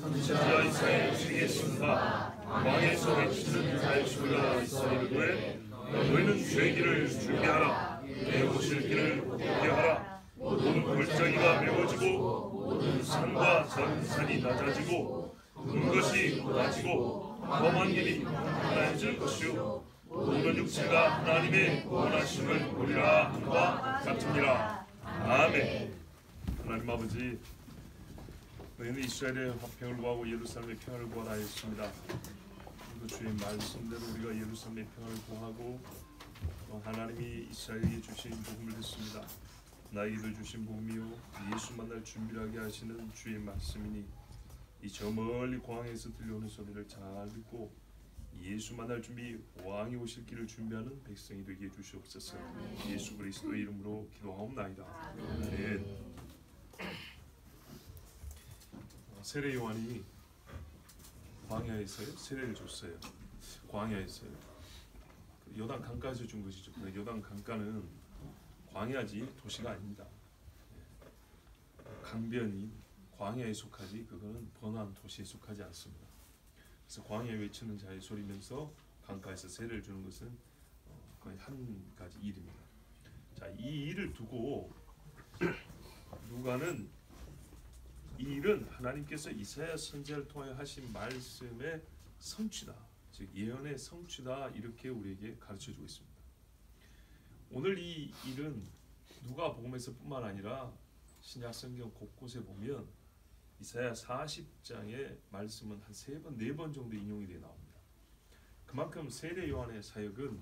선지자 이사야의 책에 쓴바 왕에서 외치는 자의 소리가 이스라엘에 너희는 주의 길을 준비하라. 내 오실 길을 준비하라. 모든 골짜기가 메워지고 모든 산과 전 산이 낮아지고 큰 것이 낮아지고 험한 길이 편안해질 것이요 모든 육체가 하나님의 원하심을 보리라 함과 같으니라. 아멘. 하나님 아버지, 너희는 이스라엘의 화평을 구하고 예루살렘의 평화를 구하라 했습니다. 주의 말씀대로 우리가 예루살렘의 평화를 구하고 하나님이 이스라엘에게 주신 복음을 듣습니다. 나에게도 주신 복음이요 예수 만날 준비를 하게 하시는 주의 말씀이니 이 저 멀리 광야에서 들려오는 소리를 잘 듣고 예수 만날 준비, 왕이 오실 길을 준비하는 백성이 되게 해주시옵소서. 예수 그리스도의 이름으로 기도하옵나이다. 아멘. 세례 요한이 광야에서요 세례를 줬어요. 광야에서요. 요단 강가에서 준 것이죠. 요단 강가는 광야지 도시가 아닙니다. 강변이 광야에 속하지 그거는 번화한 도시에 속하지 않습니다. 그래서 광야에 외치는 자의 소리면서 강가에서 세례를 주는 것은 거의 한 가지 일입니다. 자, 이 일을 두고 누가는 이 일은 하나님께서 이사야 선지자를 통하여 하신 말씀의 성취다, 즉 예언의 성취다, 이렇게 우리에게 가르쳐주고 있습니다. 오늘 이 일은 누가복음에서뿐만 아니라 신약 성경 곳곳에 보면 이사야 40장의 말씀은 한 3번, 4번 정도 인용이 되어 나옵니다. 그만큼 세례 요한의 사역은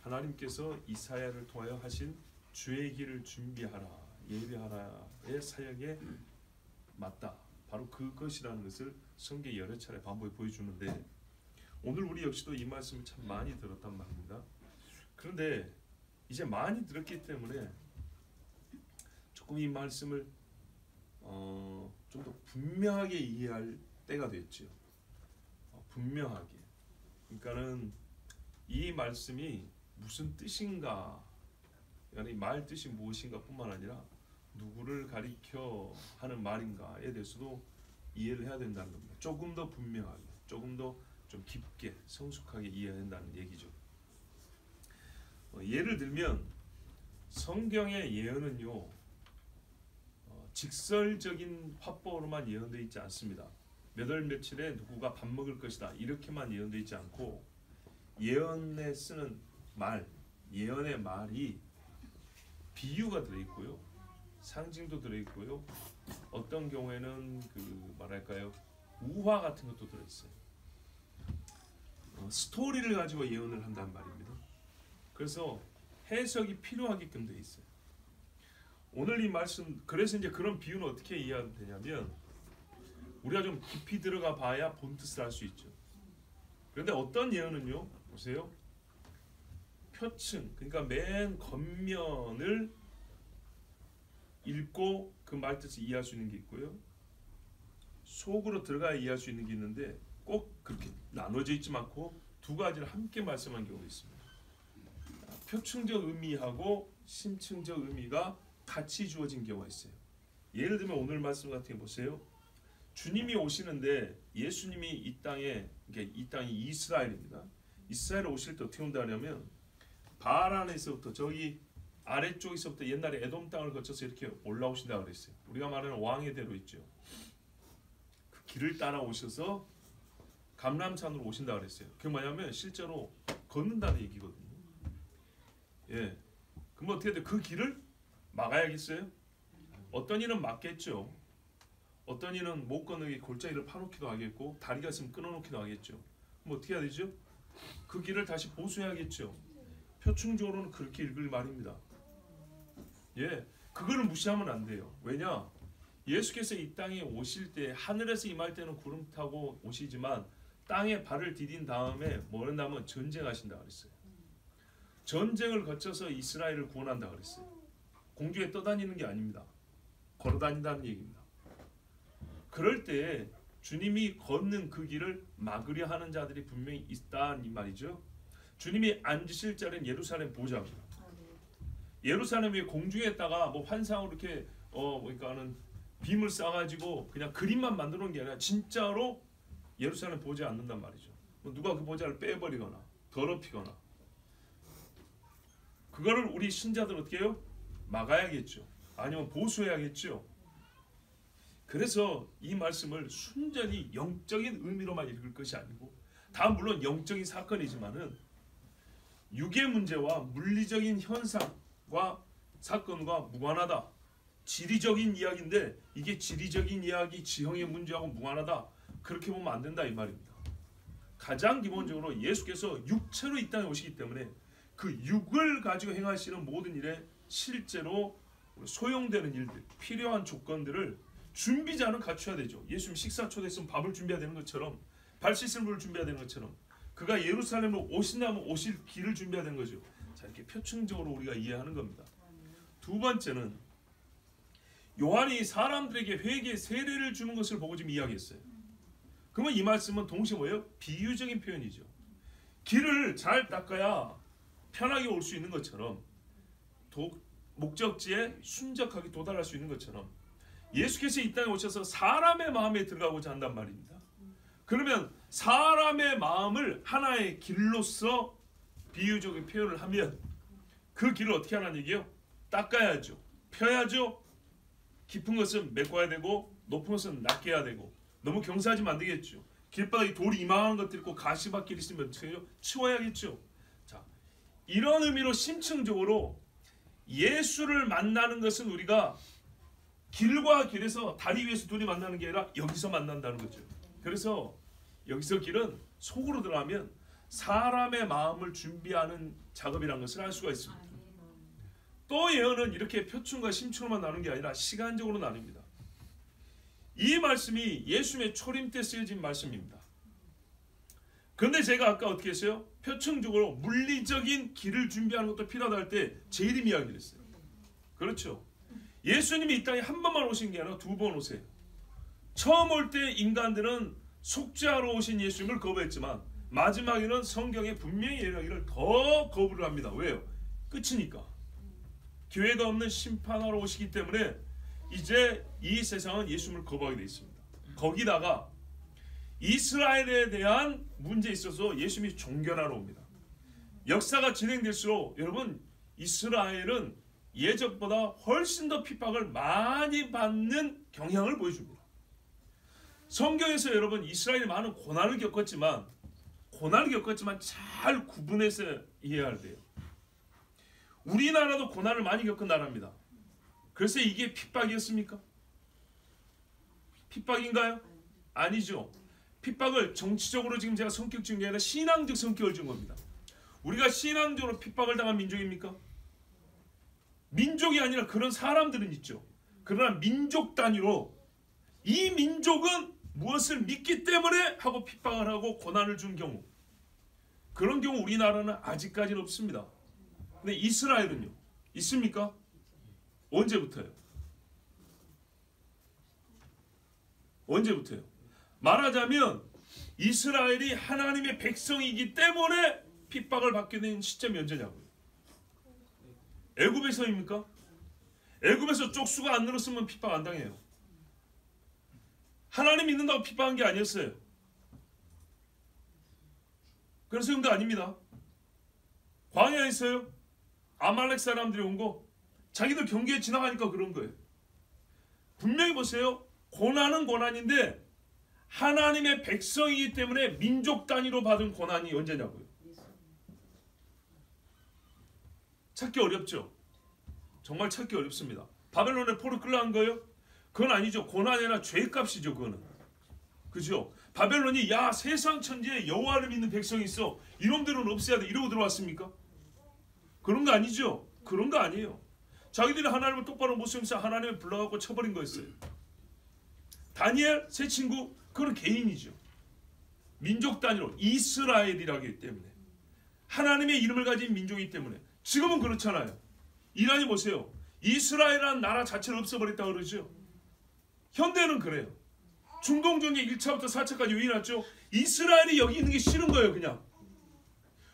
하나님께서 이사야를 통하여 하신 주의 길을 준비하라, 예배하라의 사역에 맞다. 바로 그것이라는 것을 성경에 여러 차례 반복해 보여주는데 오늘 우리 역시도 이 말씀을 참 많이 들었단 말입니다. 그런데 이제 많이 들었기 때문에 조금 이 말씀을 좀 더 분명하게 이해할 때가 됐죠. 분명하게. 그러니까는 이 말씀이 무슨 뜻인가, 그러니까 이 말 뜻이 무엇인가 뿐만 아니라 누구를 가리켜 하는 말인가에 대해서도 이해를 해야 된다는 겁니다. 조금 더 분명하게, 조금 더 좀 깊게, 성숙하게 이해해야 된다는 얘기죠. 예를 들면 성경의 예언은요 직설적인 화법으로만 예언되어 있지 않습니다. 몇 월 며칠에 누구가 밥 먹을 것이다 이렇게만 예언되어 있지 않고 예언에 쓰는 말, 예언의 말이 비유가 들어있고요, 상징도 들어있고요, 어떤 경우에는 뭐랄까요, 우화 같은 것도 들어있어요. 스토리를 가지고 예언을 한단 말입니다. 그래서 해석이 필요하게끔 되어 있어요. 오늘 이 말씀, 그래서 이제 그런 비유는 어떻게 이해하면 되냐면 우리가 좀 깊이 들어가 봐야 본 뜻을 알 수 있죠. 그런데 어떤 예언은요, 보세요, 표층, 그러니까 맨 겉면을 읽고 그 말 뜻을 이해할 수 있는 게 있고요, 속으로 들어가야 이해할 수 있는 게 있는데 꼭 그렇게 나눠져 있지 않고 두 가지를 함께 말씀한 경우가 있습니다. 표층적 의미하고 심층적 의미가 같이 주어진 경우가 있어요. 예를 들면 오늘 말씀 같은 거 보세요. 주님이 오시는데 예수님이 이 땅에, 그러니까 이 땅이 이스라엘입니다. 이스라엘 오실 때 어떻게 온다냐면 바란에서부터 저기 아래쪽에서부터 옛날에 에돔 땅을 거쳐서 이렇게 올라오신다고 그랬어요. 우리가 말하는 왕의 대로 있죠. 그 길을 따라 오셔서 감람산으로 오신다고 그랬어요. 그게 뭐냐면 실제로 걷는다는 얘기거든요. 예. 그럼 어떻게 돼? 그 길을 막아야겠어요? 어떤 이는 막겠죠. 어떤 이는 못 건너게 골짜기를 파놓기도 하겠고 다리가 있으면 끊어놓기도 하겠죠. 그럼 어떻게 해야 되죠? 그 길을 다시 보수해야겠죠. 표층적으로는 그렇게 읽을 말입니다. 예, 그거를 무시하면 안 돼요. 왜냐? 예수께서 이 땅에 오실 때 하늘에서 임할 때는 구름 타고 오시지만 땅에 발을 디딘 다음에 뭐 한다면 전쟁하신다 그랬어요. 전쟁을 거쳐서 이스라엘을 구원한다 그랬어요. 공중에 떠다니는 게 아닙니다. 걸어다닌다는 얘기입니다. 그럴 때 주님이 걷는 그 길을 막으려 하는 자들이 분명히 있다는 이 말이죠. 주님이 앉으실 자리는 예루살렘 보좌입니다. 예루살렘이 공중에다가 뭐 환상으로 이렇게 그러니까는 빔을 싸가지고 그냥 그림만 만들어 놓은 게 아니라 진짜로 예루살렘 보지 않는단 말이죠. 누가 그 보좌를 빼버리거나 더럽히거나, 그거를 우리 신자들은 어떻게 해요? 막아야겠죠. 아니면 보수해야겠죠. 그래서 이 말씀을 순전히 영적인 의미로만 읽을 것이 아니고, 다 물론 영적인 사건이지만은 육의 문제와 물리적인 현상과 사건과 무관하다. 지리적인 이야기인데 이게 지리적인 이야기, 지형의 문제하고 무관하다. 그렇게 보면 안 된다 이 말입니다. 가장 기본적으로 예수께서 육체로 이 땅에 오시기 때문에 그 육을 가지고 행하시는 모든 일에 실제로 소용되는 일들, 필요한 조건들을 준비자는 갖춰야 되죠. 예수님 식사 초대했으면 밥을 준비해야 되는 것처럼, 발 씻을 물을 준비해야 되는 것처럼, 그가 예루살렘으로 오신다면 오실 길을 준비해야 되는 거죠. 자, 이렇게 표층적으로 우리가 이해하는 겁니다. 두 번째는 요한이 사람들에게 회개 세례를 주는 것을 보고 지금 이야기했어요. 그러면 이 말씀은 동시에 뭐예요? 비유적인 표현이죠. 길을 잘 닦아야 편하게 올 수 있는 것처럼, 목적지에 순적하게 도달할 수 있는 것처럼 예수께서 이 땅에 오셔서 사람의 마음에 들어가고자 한단 말입니다. 그러면 사람의 마음을 하나의 길로서 비유적인 표현을 하면 그 길을 어떻게 하라는 얘기예요? 닦아야죠. 펴야죠. 깊은 것은 메꿔야 되고 높은 것은 낮게 해야 되고, 너무 경사하지면 안 되겠죠. 길바닥에 돌이 이만한 것들 있고 가시밭길 있으면 치워야겠죠. 자, 이런 의미로 심층적으로 예수를 만나는 것은 우리가 길과 길에서 다리 위에서 둘이 만나는 게 아니라 여기서 만난다는 거죠. 그래서 여기서 길은 속으로 들어가면 사람의 마음을 준비하는 작업이라는 것을 알 수가 있습니다. 또 예언은 이렇게 표층과 심층으로만 나누는 게 아니라 시간적으로 나뉩니다. 이 말씀이 예수님의 초림 때 쓰여진 말씀입니다. 그런데 제가 아까 어떻게 했어요? 표층적으로 물리적인 길을 준비하는 것도 필요하다 할 때 재림 이야기를 했어요. 그렇죠. 예수님이 이 땅에 한 번만 오신 게 아니라 두 번 오세요. 처음 올 때 인간들은 속죄하러 오신 예수님을 거부했지만 마지막에는 성경에 분명히 얘기하기를 더 거부를 합니다. 왜요? 끝이니까. 기회가 없는 심판하러 오시기 때문에 이제 이 세상은 예수님을 거부하게 되어 있습니다. 거기다가 이스라엘에 대한 문제에 있어서 예수님이 종결하러 옵니다. 역사가 진행될수록 여러분, 이스라엘은 예전보다 훨씬 더 핍박을 많이 받는 경향을 보여줍니다. 성경에서 여러분 이스라엘이 많은 고난을 겪었지만 잘 구분해서 이해해야 돼요. 우리나라도 고난을 많이 겪은 나라입니다. 그래서 이게 핍박이었습니까? 핍박인가요? 아니죠. 핍박을 정치적으로 지금 제가 성격적인 게 아니라 신앙적 성격을 준 겁니다. 우리가 신앙적으로 핍박을 당한 민족입니까? 민족이 아니라 그런 사람들은 있죠. 그러나 민족 단위로 이 민족은 무엇을 믿기 때문에 하고 핍박을 하고 고난을 준 경우, 그런 경우 우리나라는 아직까지는 없습니다. 근데 이스라엘은요? 있습니까? 언제부터요? 언제부터요? 말하자면 이스라엘이 하나님의 백성이기 때문에 핍박을 받게 된 시점이 언제냐고요? 애굽에서입니까? 애굽에서 쪽수가 안 늘었으면 핍박 안 당해요. 하나님 믿는다고 핍박한 게 아니었어요. 그래서 그런 거 아닙니다. 광야에 있어요. 아말렉 사람들이 온 거 자기들 경계에 지나가니까 그런 거예요. 분명히 보세요. 고난은 고난인데 하나님의 백성이기 때문에 민족 단위로 받은 고난이 언제냐고요. 찾기 어렵죠. 정말 찾기 어렵습니다. 바벨론에 포로 끌려간 거예요? 그건 아니죠. 고난이 아니라 죄값이죠. 그거는. 그죠? 바벨론이 야 세상 천지에 여호와를 믿는 백성이 있어. 이놈들은 없애야 돼. 이러고 들어왔습니까? 그런 거 아니죠. 그런 거 아니에요. 자기들이 하나님을 똑바로 못 섬겨서 하나님을 불러갖고 쳐버린 거였어요. 다니엘 세 친구 그건 개인이죠. 민족 단위로 이스라엘이라기 때문에 하나님의 이름을 가진 민족이기 때문에. 지금은 그렇잖아요. 이란이 보세요. 이스라엘이라는 나라 자체를 없애버렸다 그러죠. 현대는 그래요. 중동 전쟁 1차부터 4차까지 왜 일어났죠? 이스라엘이 여기 있는 게 싫은 거예요. 그냥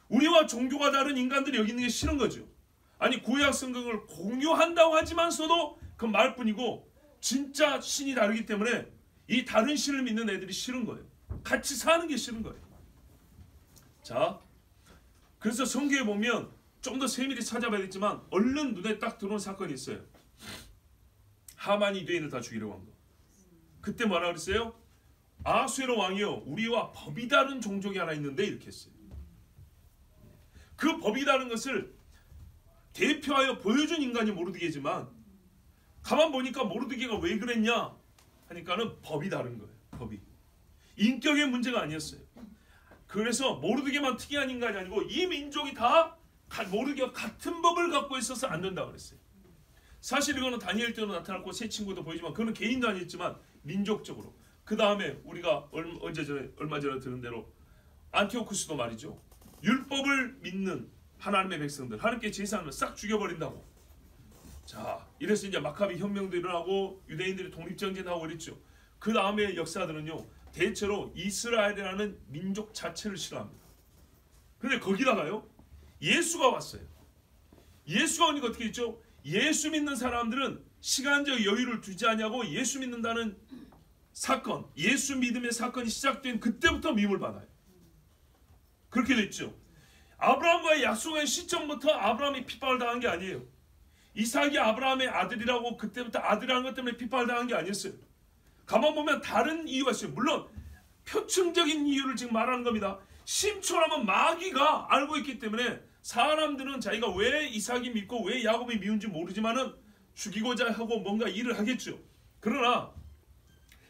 우리와 종교가 다른 인간들이 여기 있는 게 싫은 거죠. 아니 구약 성경을 공유한다고 하지만서도 그 말뿐이고 진짜 신이 다르기 때문에 이 다른 신을 믿는 애들이 싫은 거예요. 같이 사는 게 싫은 거예요. 자, 그래서 성경에 보면 좀 더 세밀히 찾아봐야겠지만 얼른 눈에 딱 들어온 사건이 있어요. 하만이 유대인을 다 죽이려고 한 거. 그때 뭐라 그랬어요? 아수에로 왕이요, 우리와 법이 다른 종족이 하나 있는데, 이렇게 했어요. 그 법이 다른 것을 대표하여 보여준 인간이 모르드게지만, 가만 보니까 모르드게가 왜 그랬냐 하니까는 법이 다른 거예요. 법이. 인격의 문제가 아니었어요. 그래서 모르드게만 특이한 인간이 아니고 이 민족이 다 모르드게가 같은 법을 갖고 있어서 안 된다고 그랬어요. 사실 이거는 다니엘 때도 나타났고 새 친구도 보이지만 그거는 개인도 아니었지만 민족적으로. 그 다음에 우리가 얼마 전에 들은 대로 안티오쿠스도 말이죠. 율법을 믿는 하나님의 백성들, 하나님께 제사하는 싹 죽여버린다고. 자, 이래서 이제 마카비 혁명도 일어나고 유대인들이 독립전쟁하고 그랬죠. 그 다음에 역사들은요, 대체로 이스라엘이라는 민족 자체를 싫어합니다. 그런데 거기다가요, 예수가 왔어요. 예수가 오니까 어떻게 했죠? 예수 믿는 사람들은 시간적 여유를 두지 않냐고 예수 믿는다는 사건, 예수 믿음의 사건이 시작된 그때부터 미움을 받아요. 그렇게 됐죠. 아브라함과의 약속의 시점부터 아브라함이 핍박을 당한 게 아니에요. 이삭이 아브라함의 아들이라고 그때부터 아들이라는 것 때문에 핍박을 당한 게 아니었어요. 가만 보면 다른 이유가 있어요. 물론 표층적인 이유를 지금 말하는 겁니다. 심초라면 마귀가 알고 있기 때문에 사람들은 자기가 왜 이삭이 믿고 왜 야곱이 미운지 모르지만은 죽이고자 하고 뭔가 일을 하겠죠. 그러나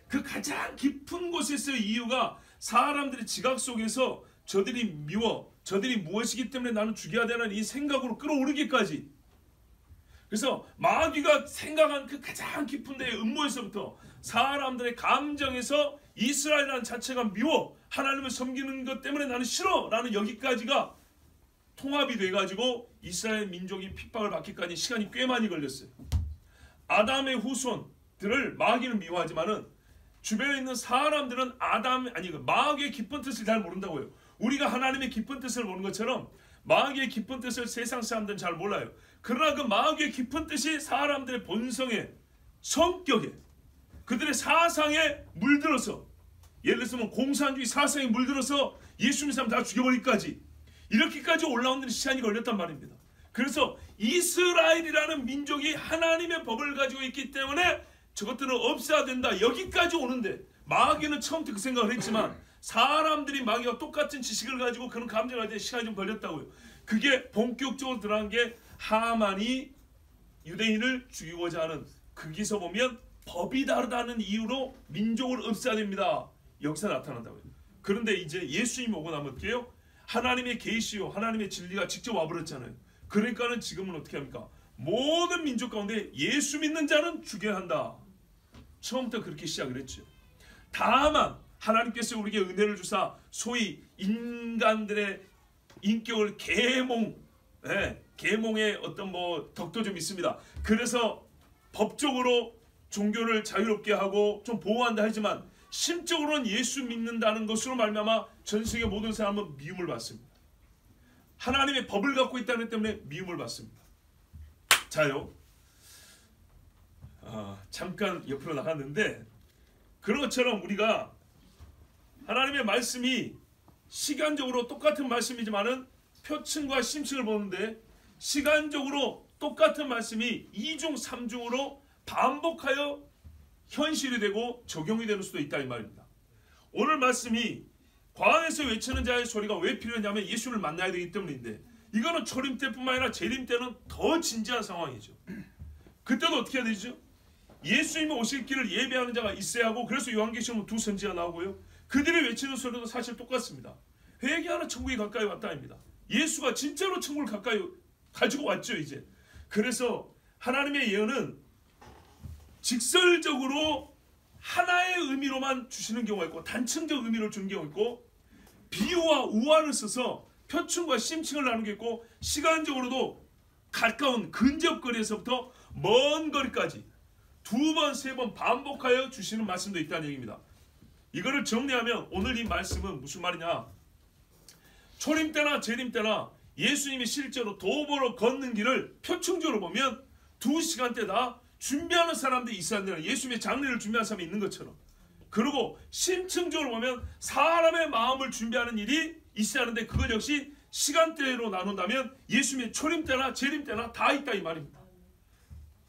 그 가장 깊은 곳에서의 이유가 사람들의 지각 속에서 저들이 미워, 저들이 무엇이기 때문에 나는 죽여야 되는 이 생각으로 끌어오르기까지. 그래서 마귀가 생각한 그 가장 깊은 데의 음모에서부터 사람들의 감정에서 이스라엘이라는 자체가 미워, 하나님을 섬기는 것 때문에 나는 싫어 라는 여기까지가 통합이 돼가지고 이스라엘 민족이 핍박을 받기까지 시간이 꽤 많이 걸렸어요. 아담의 후손들을 마귀는 미워하지만은 주변에 있는 사람들은 마귀의 깊은 뜻을 잘 모른다고요. 우리가 하나님의 깊은 뜻을 모르는 것처럼 마귀의 깊은 뜻을 세상 사람들은 잘 몰라요. 그러나 그 마귀의 깊은 뜻이 사람들의 본성에, 성격에, 그들의 사상에 물들어서, 예를 들어서 공산주의 사상에 물들어서 예수 믿는 사람 다 죽여버리기까지, 이렇게까지 올라오는 시간이 걸렸단 말입니다. 그래서 이스라엘이라는 민족이 하나님의 법을 가지고 있기 때문에 저것들은 없애야 된다, 여기까지 오는데, 마귀는 처음부터 그 생각을 했지만 사람들이 마귀와 똑같은 지식을 가지고 그런 감정을 할 때 시간이 좀 걸렸다고요. 그게 본격적으로 들어간 게 하만이 유대인을 죽이고자 하는, 거기서 보면 법이 다르다는 이유로 민족을 없애야 됩니다, 여기서 나타난다고요. 그런데 이제 예수님이 오고 나면 어떻게 해요? 하나님의 계시요, 하나님의 진리가 직접 와버렸잖아요. 그러니까는 지금은 어떻게 합니까? 모든 민족 가운데 예수 믿는 자는 죽여야 한다. 처음부터 그렇게 시작을 했죠. 다만 하나님께서 우리에게 은혜를 주사 소위 인간들의 인격을 계몽의 어떤 덕도 좀 있습니다. 그래서 법적으로 종교를 자유롭게 하고 좀 보호한다 하지만 심적으로는 예수 믿는다는 것으로 말미암아 전 세계 모든 사람은 미움을 받습니다. 하나님의 법을 갖고 있다는 것 때문에 미움을 받습니다. 자요, 잠깐 옆으로 나갔는데, 그런 것처럼 우리가 하나님의 말씀이 시간적으로 똑같은 말씀이지만은 표층과 심층을 보는데, 시간적으로 똑같은 말씀이 2중 3중으로 반복하여 현실이 되고 적용이 되는 수도 있다 이 말입니다. 오늘 말씀이 광야에서 외치는 자의 소리가 왜 필요하냐면 예수를 만나야 되기 때문인데, 이거는 초림 때뿐만 아니라 재림 때는 더 진지한 상황이죠. 그때도 어떻게 해야 되죠? 예수님이 오실 길을 예배하는 자가 있어야 하고, 그래서 요한계시록은 두 선지가 나오고요, 그들이 외치는 소리도 사실 똑같습니다. 회개하는 천국이 가까이 왔다입니다. 예수가 진짜로 천국을 가까이 가지고 왔죠 이제. 그래서 하나님의 예언은 직설적으로 하나의 의미로만 주시는 경우가 있고, 단층적 의미를 주는 경우가 있고, 비유와 우화를 써서 표층과 심층을 나누는 게 있고, 시간적으로도 가까운 근접거리에서부터 먼 거리까지 두 번, 세 번 반복하여 주시는 말씀도 있다는 얘기입니다. 이거를 정리하면 오늘 이 말씀은 무슨 말이냐, 초림 때나 재림 때나 예수님이 실제로 도보로 걷는 길을 표층적으로 보면 두 시간대 다 준비하는 사람들이 있어야 한다는, 예수님의 장례를 준비하는 사람이 있는 것처럼. 그리고 심층적으로 보면 사람의 마음을 준비하는 일이 있어야 하는데, 그것 역시 시간대로 나눈다면 예수님의 초림 때나 재림 때나 다 있다 이 말입니다.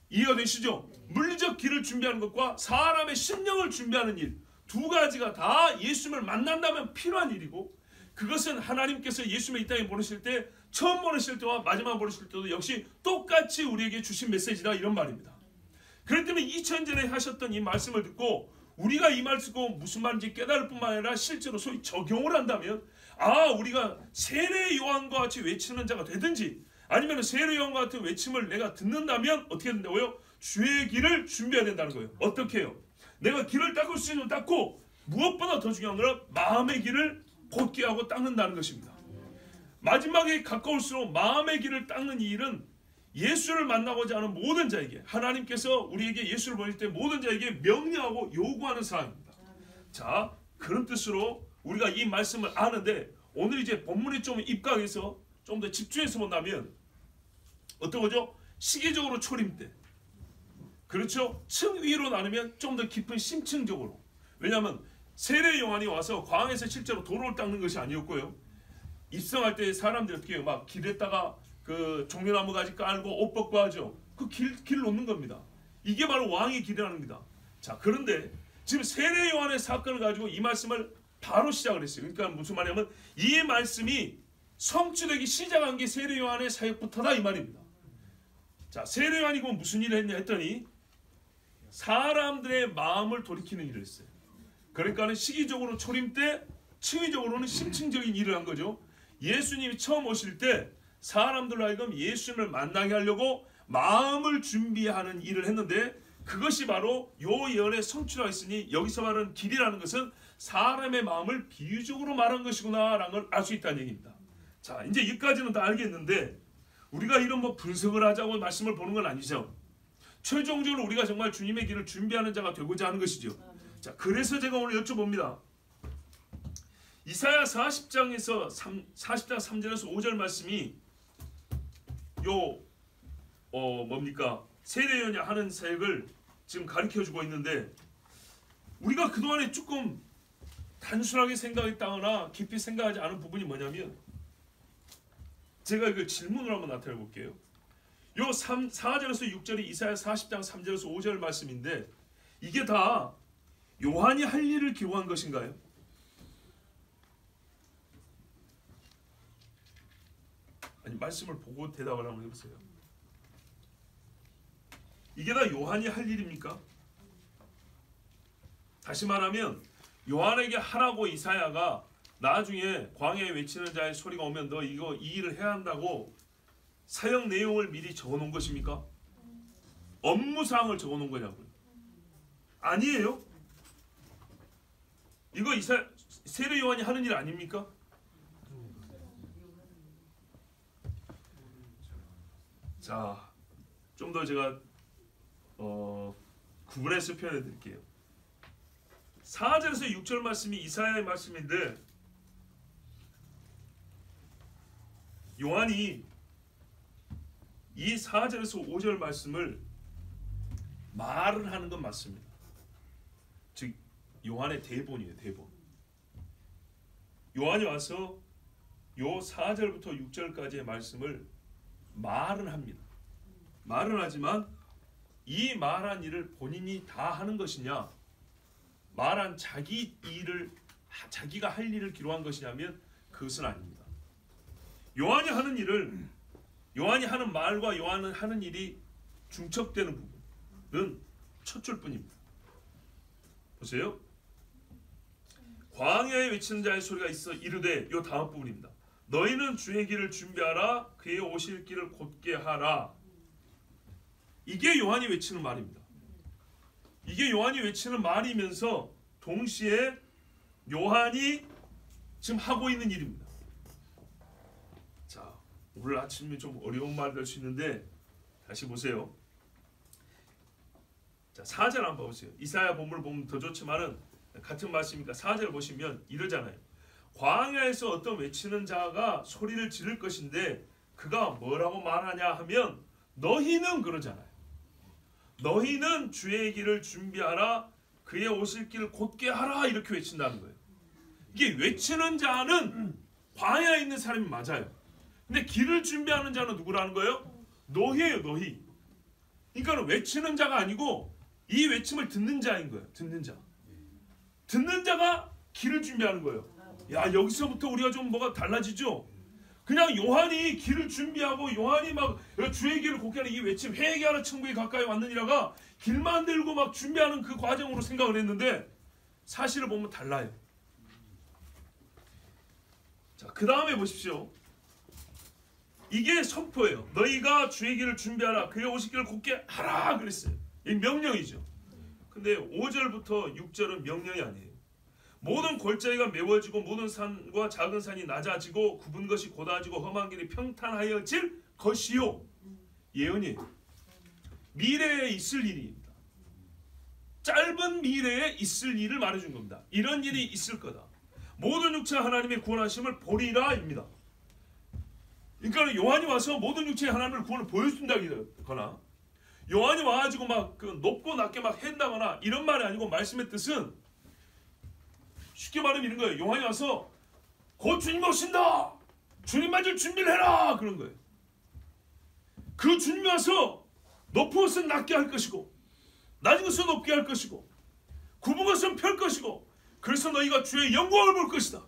이해가 되시죠? 물리적 길을 준비하는 것과 사람의 심령을 준비하는 일, 두 가지가 다 예수님을 만난다면 필요한 일이고, 그것은 하나님께서 예수님을 이 땅에 보내실 때, 처음 보내실 때와 마지막 보내실 때도 역시 똑같이 우리에게 주신 메시지다 이런 말입니다. 그렇기 때문에 2000년 전에 하셨던 이 말씀을 듣고 우리가 이 말씀 듣고 무슨 말인지 깨달을 뿐만 아니라 실제로 소위 적용을 한다면, 우리가 세례 요한과 같이 외치는 자가 되든지, 아니면 세례 요한과 같은 외침을 내가 듣는다면 어떻게 된다고요? 주의 길을 준비해야 된다는 거예요. 어떻게 해요? 내가 길을 닦을 수 있는 닦고, 무엇보다 더 중요한 건 마음의 길을 곧게 하고 닦는다는 것입니다. 마지막에 가까울수록 마음의 길을 닦는 이 일은 예수를 만나고자 하는 모든 자에게, 하나님께서 우리에게 예수를 보낼 때 모든 자에게 명령하고 요구하는 사항입니다. 자, 그런 뜻으로 우리가 이 말씀을 아는데, 오늘 이제 본문에 좀 입각해서 좀 더 집중해서 본다면 어떤 거죠? 시기적으로 초림 때, 그렇죠? 층 위로 나누면 좀 더 깊은 심층적으로. 왜냐하면 세례 요한이 와서 광야에서 실제로 도로를 닦는 것이 아니었고요, 입성할 때 사람들이 어떻게 해요? 막 길에다가 그 종려나무 가지 깔고 옷 벗고 하죠. 그 길 놓는 겁니다. 이게 바로 왕의 길이라는 겁니다. 자, 그런데 지금 세례 요한의 사건을 가지고 이 말씀을 바로 시작을 했어요. 그러니까 무슨 말이냐면, 이 말씀이 성취되기 시작한 게 세례 요한의 사역부터다 이 말입니다. 자, 세례 요한이 그 무슨 일을 했냐 했더니 사람들의 마음을 돌이키는 일을 했어요. 그러니까는 시기적으로 초림 때, 층위적으로는 심층적인 일을 한 거죠. 예수님이 처음 오실 때 사람들로 하여금 예수님을 만나게 하려고 마음을 준비하는 일을 했는데, 그것이 바로 요 예언의 성취가 있으니, 여기서 말하는 길이라는 것은 사람의 마음을 비유적으로 말한 것이구나 라는 걸 알 수 있다는 얘기입니다. 자, 이제 여기까지는 다 알겠는데, 우리가 이런 분석을 하자고 말씀을 보는 건 아니죠. 최종적으로 우리가 정말 주님의 길을 준비하는 자가 되고자 하는 것이죠. 자, 그래서 제가 오늘 여쭤봅니다. 이사야 40장에서 40장 3절에서 5절 말씀이 뭡니까? 세례 요한이 하는 사역을 지금 가르쳐주고 있는데, 우리가 그동안에 조금 단순하게 생각했다거나 깊이 생각하지 않은 부분이 뭐냐면, 제가 이걸 질문으로 한번 나타내 볼게요. 요 4절에서 6절이 이사야 40장 3절에서 5절 말씀인데, 이게 다 요한이 할 일을 기록한 것인가요? 아니, 말씀을 보고 대답을 한번 해보세요. 이게 다 요한이 할 일입니까? 다시 말하면 요한에게 하라고 이사야가 나중에 광야에 외치는 자의 소리가 오면 너 이 일을 해야 한다고 사역 내용을 미리 적어놓은 것입니까? 업무사항을 적어놓은 거냐고요? 아니에요. 이거 세례 요한이 하는 일 아닙니까? 자, 좀 더 제가 구분해서 표현해 드릴게요. 4절에서 6절 말씀이 이사야의 말씀인데, 요한이 이 4절에서 5절 말씀을 말을 하는 건 맞습니다. 즉 요한의 대본이에요. 대본. 요한이 와서 요 4절부터 6절까지의 말씀을 말은 합니다. 말은 하지만 이 말한 일을 본인이 다 하는 것이냐, 말한 자기 일을, 자기가 할 일을 기록한 것이냐면 그것은 아닙니다. 요한이 하는 일을, 요한이 하는 말과 요한은 하는 일이 중첩되는 부분은 첫 줄뿐입니다. 보세요. 광야에 외치는 자의 소리가 있어 이르되, 요 다음 부분입니다. 너희는 주의 길을 준비하라, 그의 오실 길을 곧게 하라. 이게 요한이 외치는 말입니다. 이게 요한이 외치는 말이면서 동시에 요한이 지금 하고 있는 일입니다. 자, 오늘 아침에 좀 어려운 말이 될 수 있는데 다시 보세요. 자, 4절 한번 보세요. 이사야 본문을 보면 더 좋지만은 같은 말씀이니까 4절 보시면 이러잖아요. 광야에서 어떤 외치는 자가 소리를 지를 것인데 그가 뭐라고 말하냐 하면 너희는 그러잖아요. 너희는 주의 길을 준비하라. 그의 오실 길을 곧게 하라. 이렇게 외친다는 거예요. 이게 외치는 자는 광야에 있는 사람이 맞아요. 근데 길을 준비하는 자는 누구라는 거예요? 너희예요. 너희. 그러니까 외치는 자가 아니고 이 외침을 듣는 자인 거예요. 듣는 자. 듣는 자가 길을 준비하는 거예요. 야, 여기서부터 우리가 좀 뭐가 달라지죠? 그냥 요한이 길을 준비하고 요한이 막 주의 길을 곧게 하는 이 외침, 회개하라 천국에 가까이 왔느니라가 길만 들고 막 준비하는 그 과정으로 생각을 했는데 사실을 보면 달라요. 자, 그 다음에 보십시오. 이게 선포예요. 너희가 주의 길을 준비하라. 그의 오실 길을 곧게 하라 그랬어요. 이 명령이죠. 근데 5절부터 6절은 명령이 아니에요. 모든 골짜기가 메워지고 모든 산과 작은 산이 낮아지고 굽은 것이 곧아지고 험한 길이 평탄하여질 것이요. 예언이에요. 미래에 있을 일입니다. 짧은 미래에 있을 일을 말해준 겁니다. 이런 일이 있을 거다. 모든 육체가 하나님의 구원하심을 보리라 입니다. 그러니까 요한이 와서 모든 육체의 하나님을 구원을 보여준다거나 요한이 와가지고 막 그 높고 낮게 막 한다거나 이런 말이 아니고 말씀의 뜻은 쉽게 말하면 이런 거예요. 요한이 와서 곧 주님 오신다. 주님 맞을 준비를 해라. 그런 거예요. 그 주님이 와서 높은 것은 낮게 할 것이고 낮은 것은 높게 할 것이고 굽은 것은 펼 것이고 그래서 너희가 주의 영광을 볼 것이다.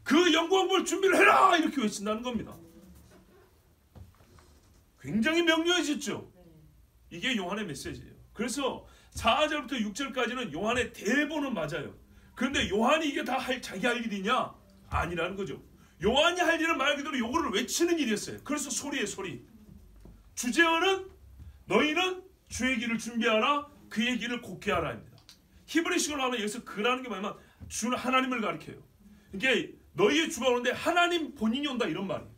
그 영광을 볼 준비를 해라. 이렇게 외친다는 겁니다. 굉장히 명료해졌죠. 이게 요한의 메시지예요. 그래서 4절부터 6절까지는 요한의 대본은 맞아요. 그런데 요한이 이게 다 자기 할 일이냐? 아니라는 거죠. 요한이 할 일은 말 그대로 요거를 외치는 일이었어요. 그래서 소리에 소리. 주제어는 너희는 주의 길을 준비하라. 그의 길을 곧게 하라 입니다. 히브리식으로 하면 여기서 그라는 게 뭐냐면 주는 하나님을 가리켜요. 이게 너희의 주가 오는데 하나님 본인이 온다 이런 말이에요.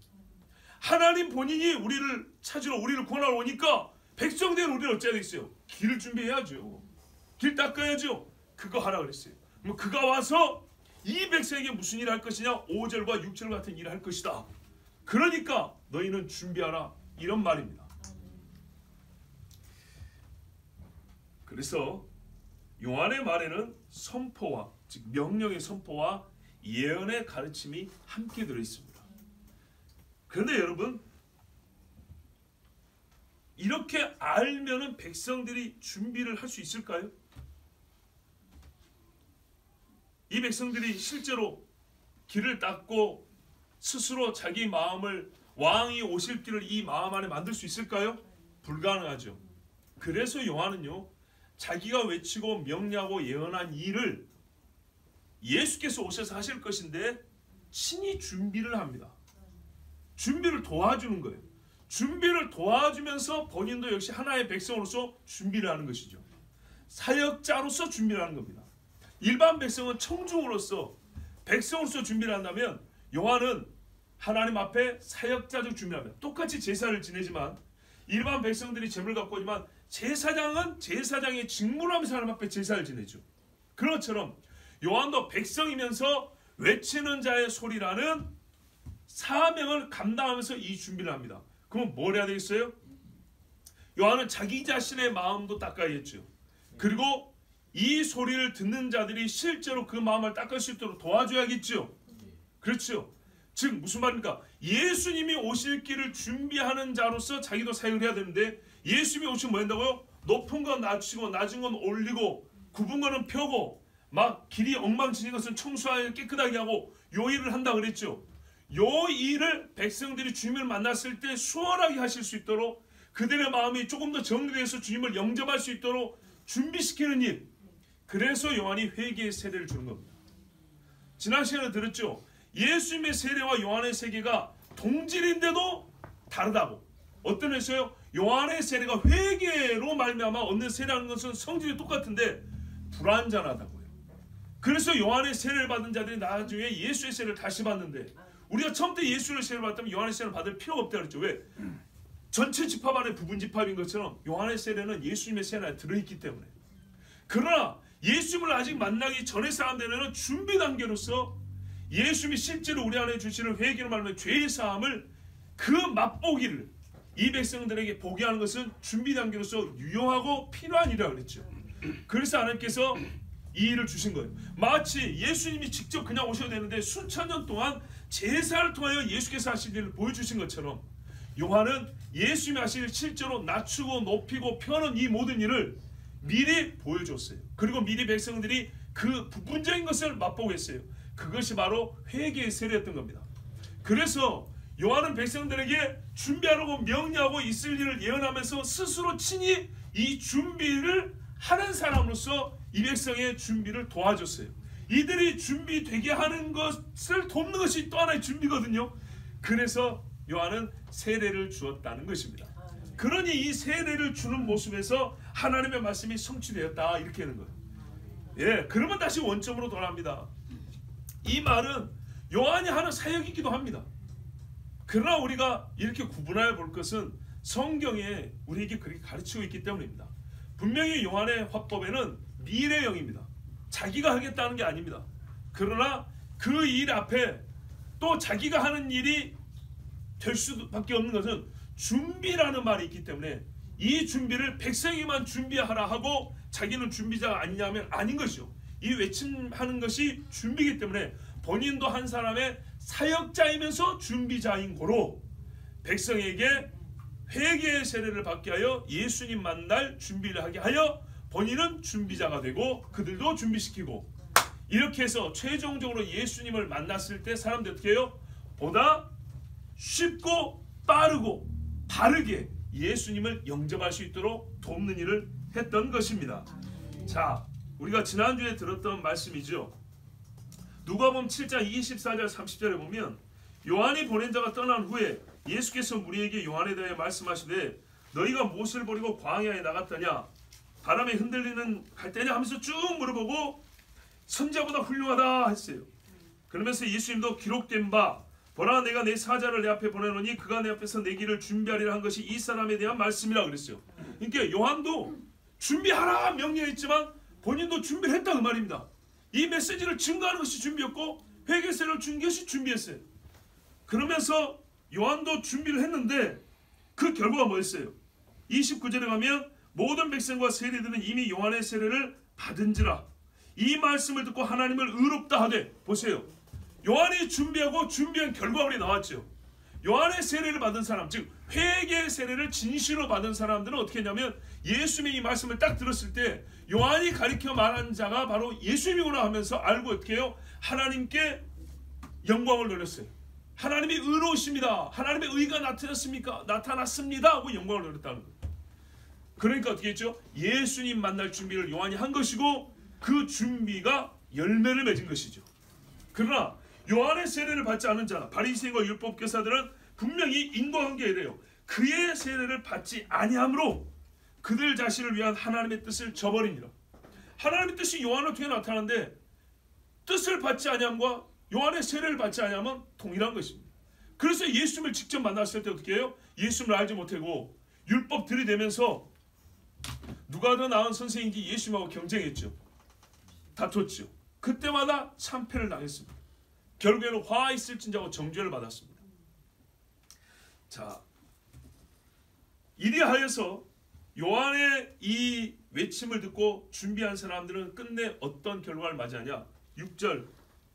하나님 본인이 우리를 찾으러 우리를 구원하러 오니까 백성된 우리는 어찌해야 되겠어요? 길을 준비해야죠. 길 닦아야죠. 그거 하라 그랬어요. 그럼 그가 와서 이 백성에게 무슨 일을 할 것이냐? 5절과 6절 같은 일을 할 것이다. 그러니까 너희는 준비하라 이런 말입니다. 그래서 요한의 말에는 선포와 즉 명령의 선포와 예언의 가르침이 함께 들어있습니다. 그런데 여러분 이렇게 알면은 백성들이 준비를 할 수 있을까요? 이 백성들이 실제로 길을 닦고 스스로 자기 마음을 왕이 오실 길을 이 마음 안에 만들 수 있을까요? 불가능하죠. 그래서 요한은요 자기가 외치고 명령하고 예언한 일을 예수께서 오셔서 하실 것인데 친히 준비를 합니다. 준비를 도와주는 거예요. 준비를 도와주면서 본인도 역시 하나의 백성으로서 준비를 하는 것이죠. 사역자로서 준비를 하는 겁니다. 일반 백성은 청중으로서 백성으로서 준비를 한다면 요한은 하나님 앞에 사역자적 준비를 합니다. 똑같이 제사를 지내지만 일반 백성들이 제물을 갖고 오지만 제사장은 제사장의 직무를 하면서 하나님 앞에 제사를 지내죠. 그런 것처럼 요한도 백성이면서 외치는 자의 소리라는 사명을 감당하면서 이 준비를 합니다. 그럼 뭘 해야 되겠어요? 요한은 자기 자신의 마음도 닦아야 했죠. 그리고 이 소리를 듣는 자들이 실제로 그 마음을 닦을 수 있도록 도와줘야겠죠. 그렇죠. 즉 무슨 말입니까? 예수님이 오실 길을 준비하는 자로서 자기도 사역을 해야 되는데 예수님이 오시면 뭐 한다고요? 높은 건 낮추고 낮은 건 올리고 굽은 거는 펴고 막 길이 엉망진창인 것은 청소하게 깨끗하게 하고 요 일을 한다 그랬죠. 요 일을 백성들이 주님을 만났을 때 수월하게 하실 수 있도록 그들의 마음이 조금 더 정리돼서 주님을 영접할 수 있도록 준비시키는 일. 그래서 요한이 회개의 세례를 주는 겁니다. 지난 시간에 들었죠. 예수님의 세례와 요한의 세례가 동질인데도 다르다고. 어떤 회에서요? 요한의 세례가 회개로 말미암아 얻는 세례하는 것은 성질이 똑같은데 불완전하다고요. 그래서 요한의 세례를 받은 자들이 나중에 예수의 세례를 다시 받는데 우리가 처음부터 예수의 세례를 받았다면 요한의 세례를 받을 필요가 없다 그랬죠. 왜? 전체 집합 안에 부분 집합인 것처럼 요한의 세례는 예수님의 세례 안에 들어있기 때문에. 그러나 예수님을 아직 만나기 전의 사람들에는 준비 단계로서 예수님이 실제로 우리 안에 주시는 회개로 말하면 죄의 사함을 그 맛보기를 이 백성들에게 보게 하는 것은 준비 단계로서 유용하고 필요한 일이라고 그랬죠. 그래서 하나님께서 이 일을 주신 거예요. 마치 예수님이 직접 그냥 오셔야 되는데 수천 년 동안 제사를 통하여 예수께서 하신 일을 보여주신 것처럼 요한은 예수님이 하신 일 실제로 낮추고 높이고 펴는 이 모든 일을 미리 보여줬어요. 그리고 미리 백성들이 그 부분적인 것을 맛보고 했어요. 그것이 바로 회개의 세례였던 겁니다. 그래서 요한은 백성들에게 준비하라고 명령하고 있을 일을 예언하면서 스스로 친히 이 준비를 하는 사람으로서 이 백성의 준비를 도와줬어요. 이들이 준비되게 하는 것을 돕는 것이 또 하나의 준비거든요. 그래서 요한은 세례를 주었다는 것입니다. 그러니 이 세례를 주는 모습에서 하나님의 말씀이 성취되었다 이렇게 하는 거예요. 예, 그러면 다시 원점으로 돌아갑니다. 이 말은 요한이 하는 사역이기도 합니다. 그러나 우리가 이렇게 구분하여 볼 것은 성경에 우리에게 그렇게 가르치고 있기 때문입니다. 분명히 요한의 화법에는 미래형입니다. 자기가 하겠다는 게 아닙니다. 그러나 그 일 앞에 또 자기가 하는 일이 될 수밖에 없는 것은 준비라는 말이 있기 때문에 이 준비를 백성에게만 준비하라 하고 자기는 준비자가 아니냐면 아닌 것이죠. 이 외침하는 것이 준비이기 때문에 본인도 한 사람의 사역자이면서 준비자인 고로 백성에게 회개의 세례를 받게 하여 예수님 만날 준비를 하게 하여 본인은 준비자가 되고 그들도 준비시키고 이렇게 해서 최종적으로 예수님을 만났을 때 사람들이 어떻게 해요? 보다 쉽고 빠르고 바르게 예수님을 영접할 수 있도록 돕는 일을 했던 것입니다. 자, 우리가 지난주에 들었던 말씀이죠. 누가복음 7장 24절 30절에 보면 요한이 보낸 자가 떠난 후에 예수께서 무리에게 요한에 대해 말씀하시되 너희가 무엇을 버리고 광야에 나갔더냐 바람에 흔들리는 갈대냐 하면서 쭉 물어보고 선자보다 훌륭하다 했어요. 그러면서 예수님도 기록된 바 보라 내가 내 사자를 내 앞에 보내노니 그가 내 앞에서 내 길을 준비하리라 한 것이 이 사람에 대한 말씀이라 그랬어요. 그러니까 요한도 준비하라 명령했지만 본인도 준비를 했다 그 말입니다. 이 메시지를 증거하는 것이 준비였고 회개세를 준 것이 준비했어요. 그러면서 요한도 준비를 했는데 그 결과가 뭐였어요? 29절에 가면 모든 백성과 세리들은 이미 요한의 세례를 받은지라 이 말씀을 듣고 하나님을 의롭다 하되 보세요. 요한이 준비하고 준비한 결과가 우리 나왔죠. 요한의 세례를 받은 사람 즉 회개의 세례를 진실로 받은 사람들은 어떻게 했냐면 예수님의 이 말씀을 딱 들었을 때 요한이 가리켜 말한 자가 바로 예수님이구나 하면서 알고 어떻게 해요? 하나님께 영광을 돌렸어요. 하나님이 의로우십니다. 하나님의 의가 나타났습니다 하고 영광을 돌렸다는 거예요. 그러니까 어떻게 했죠? 예수님 만날 준비를 요한이 한 것이고 그 준비가 열매를 맺은 것이죠. 그러나 요한의 세례를 받지 않은 자 바리새인과 율법교사들은 분명히 인과관계에 이래요. 그의 세례를 받지 아니함으로 그들 자신을 위한 하나님의 뜻을 저버리니라. 하나님의 뜻이 요한을 통해 나타나는데 뜻을 받지 아니함과 요한의 세례를 받지 아니함은 동일한 것입니다. 그래서 예수님을 직접 만났을 때 어떻게 해요? 예수님을 알지 못하고 율법 들이대면서 누가 더 나은 선생인지 예수님하고 경쟁했죠. 다퉜죠. 그때마다 참패를 당했습니다. 결국에는 화 있을진자고 정죄를 받았습니다. 자, 이리하여서 요한의 이 외침을 듣고 준비한 사람들은 끝내 어떤 결과를 맞이하냐? 6절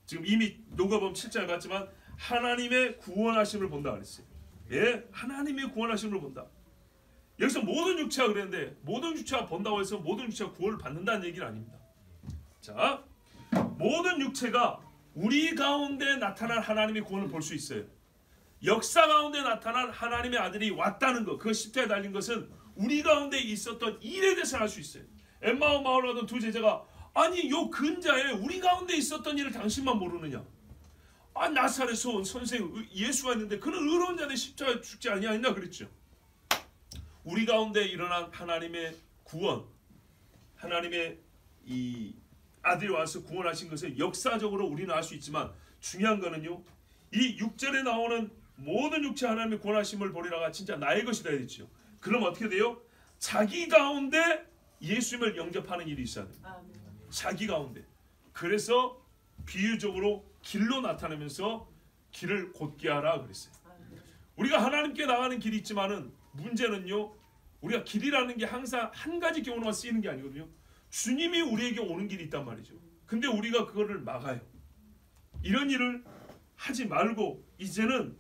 지금 이미 누가복음 7장에 봤지만 하나님의 구원하심을 본다 그랬어요. 예, 하나님의 구원하심을 본다. 여기서 모든 육체가 그랬는데 모든 육체가 본다고 해서 모든 육체가 구원을 받는다는 얘기는 아닙니다. 자, 모든 육체가 우리 가운데 나타난 하나님의 구원을 볼 수 있어요. 역사 가운데 나타난 하나님의 아들이 왔다는 것, 그 십자가에 달린 것은 우리 가운데 있었던 일에 대해서 알 수 있어요. 엠마오 마을로 가던 두 제자가 아니 요 근자에 우리 가운데 있었던 일을 당신만 모르느냐? 아 나사렛에서 온 선생 예수가 있는데 그는 의로운 자들 십자가에 죽지 아니하였나 그랬죠. 우리 가운데 일어난 하나님의 구원, 하나님의 이 아들이 와서 구원하신 것을 역사적으로 우리는 알 수 있지만 중요한 거는요. 이 6절에 나오는 모든 육체 하나님의 구원하심을 보리라가 진짜 나의 것이다 했죠. 그럼 어떻게 돼요? 자기 가운데 예수님을 영접하는 일이 있어야 돼요. 자기 가운데. 그래서 비유적으로 길로 나타내면서 길을 곧게 하라 그랬어요. 우리가 하나님께 나가는 길이 있지만은 문제는요, 우리가 길이라는 게 항상 한 가지 경우만 쓰이는 게 아니거든요. 주님이 우리에게 오는 길이 있단 말이죠. 근데 우리가 그거를 막아요. 이런 일을 하지 말고 이제는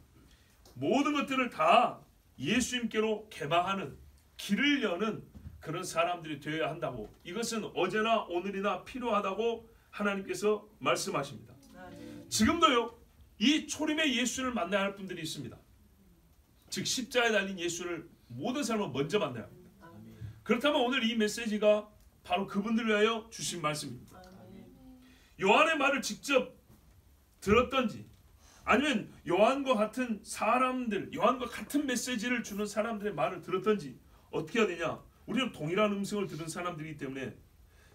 모든 것들을 다 예수님께로 개방하는, 길을 여는 그런 사람들이 되어야 한다고, 이것은 어제나 오늘이나 필요하다고 하나님께서 말씀하십니다. 지금도요, 이 초림의 예수를 만나야 할 분들이 있습니다. 즉 십자가에 달린 예수를 모든 사람은 먼저 만나야 합니다. 그렇다면 오늘 이 메시지가 바로 그분들을 위하여 주신 말씀입니다. 요한의 말을 직접 들었던지, 아니면 요한과 같은 사람들, 요한과 같은 메시지를 주는 사람들의 말을 들었던지, 어떻게 해야 되냐? 우리는 동일한 음성을 들은 사람들이기 때문에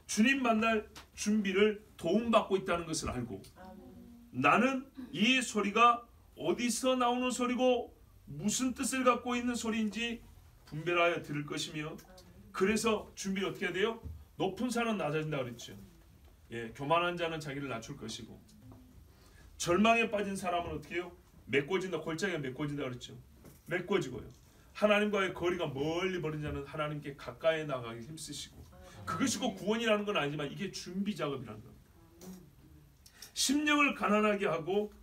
주님 만날 준비를 도움받고 있다는 것을 알고, 나는 이 소리가 어디서 나오는 소리고 무슨 뜻을 갖고 있는 소리인지 분별하여 들을 것이며, 그래서 준비를 어떻게 해야 돼요? 높은 산은 낮아진다 그랬죠. 교만한 자는 자기를 낮출 것이고, 절망에 빠진 사람은 어떻게 해요? 메꿔진다, 골짜기가 메꿔진다 그랬죠. 메꿔지고요. 하나님과의 거리가 멀리 버린 자는 하나님께 가까이 나가기 힘쓰시고, 그것이 꼭 구원이라는 건 아니지만 이게 준비 작업이라는 겁니다. 심령을 가난하게 하고,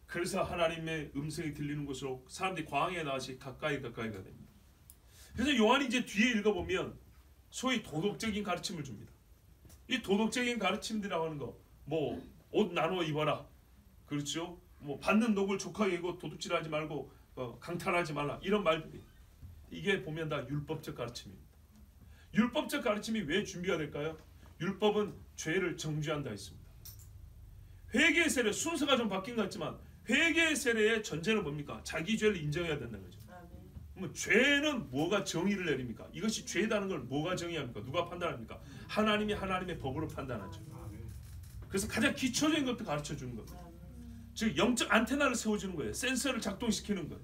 그래서 하나님의 음성이 들리는 곳으로 사람들이 광야에 나가시 가까이 가야 됩니다. 그래서 요한이 이제 뒤에 읽어보면 소위 도덕적인 가르침을 줍니다. 이 도덕적인 가르침들이라고 하는 거, 뭐 옷 나눠 입어라, 그렇죠? 뭐 받는 독을 족하게 이고 도둑질하지 말고 강탈하지 말라, 이런 말들이, 이게 보면 다 율법적 가르침입니다. 율법적 가르침이 왜 준비가 될까요? 율법은 죄를 정죄한다 했습니다. 회개의 세례, 순서가 좀 바뀐 것 같지만 회개의 세례의 전제는 뭡니까? 자기 죄를 인정해야 된다는 거죠. 그러면 죄는 뭐가 정의를 내립니까? 이것이 죄다는 걸 뭐가 정의합니까? 누가 판단합니까? 하나님이 하나님의 법으로 판단하죠. 그래서 가장 기초적인 것도 가르쳐 주는 겁니다. 즉 영적 안테나를 세워주는 거예요. 센서를 작동시키는 거예요.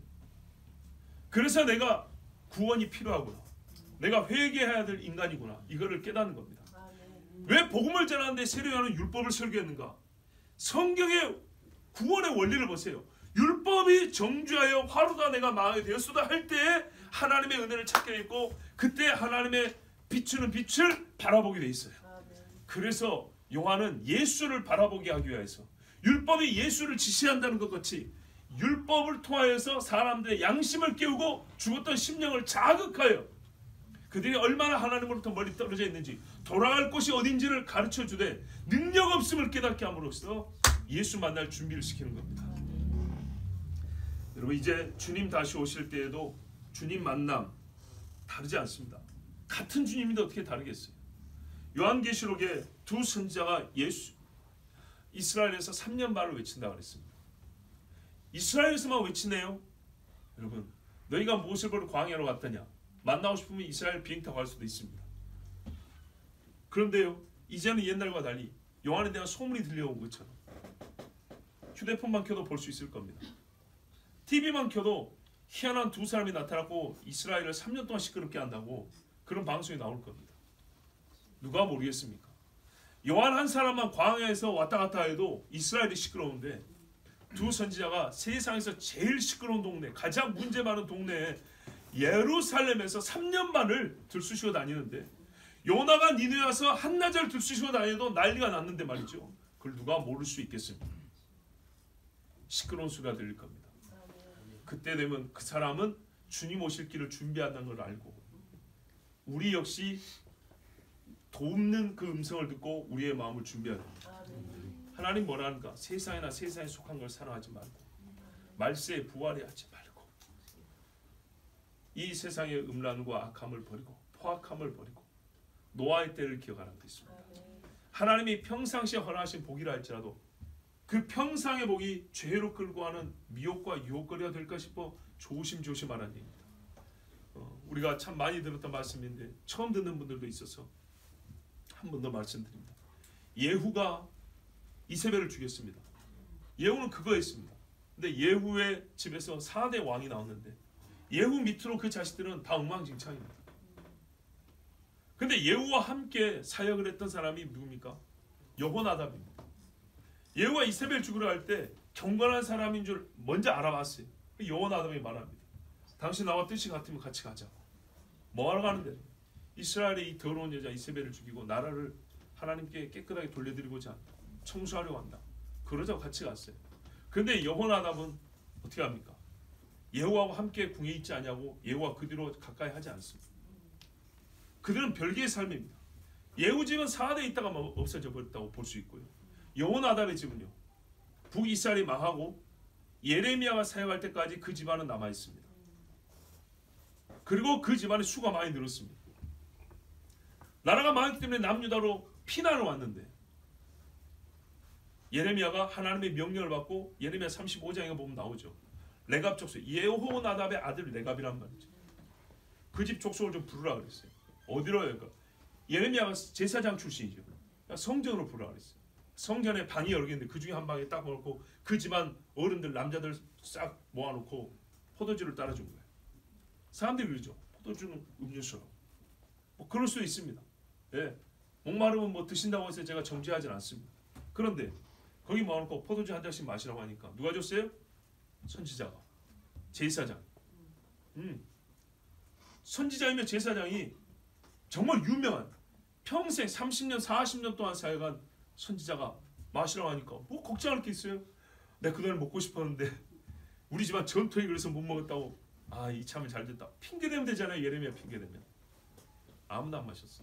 그래서 내가 구원이 필요하구나, 내가 회개해야 될 인간이구나, 이거를 깨닫는 겁니다. 왜 복음을 전하는데 세례요한은 율법을 설교했는가? 성경의 구원의 원리를 보세요. 율법이 정죄하여 화로다 내가 망하게 되었소다 할 때에 하나님의 은혜를 찾게 있고, 그때 하나님의 비추는 빛을 바라보게 돼 있어요. 그래서 요한은 예수를 바라보게 하기 위해서, 율법이 예수를 지시한다는 것 같이 율법을 통하여서 사람들의 양심을 깨우고 죽었던 심령을 자극하여 그들이 얼마나 하나님으로부터 멀리 떨어져 있는지, 돌아갈 곳이 어딘지를 가르쳐 주되 능력 없음을 깨닫게 함으로써 예수 만날 준비를 시키는 겁니다. 여러분, 이제 주님 다시 오실 때에도 주님 만남 다르지 않습니다. 같은 주님인데 어떻게 다르겠어요? 요한계시록에 두 선지자가 이스라엘에서 3년 반을 외친다고 그랬습니다. 이스라엘에서만 외치네요. 여러분, 너희가 무엇을 보러 광야로 갔더냐? 만나고 싶으면 이스라엘 비행 타고 갈 수도 있습니다. 그런데요, 이제는 옛날과 달리 요한에 대한 소문이 들려온 것처럼 휴대폰만 켜도 볼 수 있을 겁니다. TV만 켜도 희한한 두 사람이 나타났고 이스라엘을 3년 동안 시끄럽게 한다고 그런 방송이 나올 겁니다. 누가 모르겠습니까? 요한 한 사람만 광야에서 왔다 갔다 해도 이스라엘이 시끄러운데, 두 선지자가 세상에서 제일 시끄러운 동네, 가장 문제 많은 동네에 예루살렘에서 3년 반을 들쑤시고 다니는데, 요나가 니느웨 와서 한나절 들쑤시고 다녀도 난리가 났는데 말이죠. 그걸 누가 모를 수 있겠습니까? 시끄러운 소리가 들릴 겁니다. 그때 되면 그 사람은 주님 오실 길을 준비한다는 걸 알고, 우리 역시 돕는 그 음성을 듣고 우리의 마음을 준비해야 됩니다. 하나님 뭐라는가? 세상이나 세상에 속한 걸 사랑하지 말고, 말세에 부활해 하지 말고, 이 세상의 음란과 악함을 버리고 포악함을 버리고 노아의 때를 기억하라고 했습니다. 하나님이 평상시에 허락하신 복이라 할지라도 그 평상의 복이 죄로 끌고 가는 미혹과 유혹거리가 될까 싶어 조심조심하라는 얘기입니다. 우리가 참 많이 들었던 말씀인데 처음 듣는 분들도 있어서 한 번 더 말씀드립니다. 예후가 이세벨을 죽였습니다. 예후는 그거 했습니다. 근데 예후의 집에서 4대 왕이 나왔는데 예후 밑으로 그 자식들은 다 엉망진창입니다. 근데 예후와 함께 사역을 했던 사람이 누굽니까? 여호나답입니다. 예후가 이세벨 죽으려 할 때 경건한 사람인 줄 먼저 알아봤어요. 여호나답이 말합니다. 당신 나와 뜻이 같으면 같이 가자고. 뭐하러 가는데? 이스라엘의 이 더러운 여자 이세벨을 죽이고 나라를 하나님께 깨끗하게 돌려드리고자 한다. 청소하려고 한다. 그러자고 같이 갔어요. 근데 여호나답은 어떻게 합니까? 예후하고 함께 궁에 있지 않냐고 예후와 그 뒤로 가까이 하지 않습니다. 그들은 별개의 삶입니다. 예후 집은 4대에 있다가 없어져 버렸다고 볼 수 있고요. 여호나답의 집은요, 북이스라엘이 망하고 예레미야가 사역할 때까지 그 집안은 남아 있습니다. 그리고 그 집안의 수가 많이 늘었습니다. 나라가 망했기 때문에 남유다로 피난을 왔는데 예레미야가 하나님의 명령을 받고 예레미야 35장에 보면 나오죠. 레갑 족속, 예호나답의 아들 레갑이란 말이죠. 그 집 족속을 좀 부르라 그랬어요. 어디로 해요? 예레미야가 제사장 출신이죠. 성전으로 부르라 그랬어요. 성전에 방이 여러 개 있는데 그 중에 한 방에 딱 놓고 그 집안 어른들 남자들 싹 모아놓고 포도주를 따라준 거예요. 사람들이 그러죠. 포도주는 음료수라고. 뭐 그럴 수 있습니다. 예. 목마르면 뭐 드신다고 해서 제가 정죄하진 않습니다. 그런데 거기 모아놓고 포도주 한 잔씩 마시라고 하니까 누가 줬어요? 선지자가, 제사장. 선지자이며 제사장이 정말 유명한 평생 30년 40년 동안 사역한 선지자가 마시라고 하니까 뭐 걱정할 게 있어요? 내가 그날 먹고 싶었는데 우리 집안 전통이 그래서 못 먹었다고. 아, 이참에 잘 됐다. 핑계대면 되잖아요. 예레미야 핑계대면. 아무나 안 마셨어.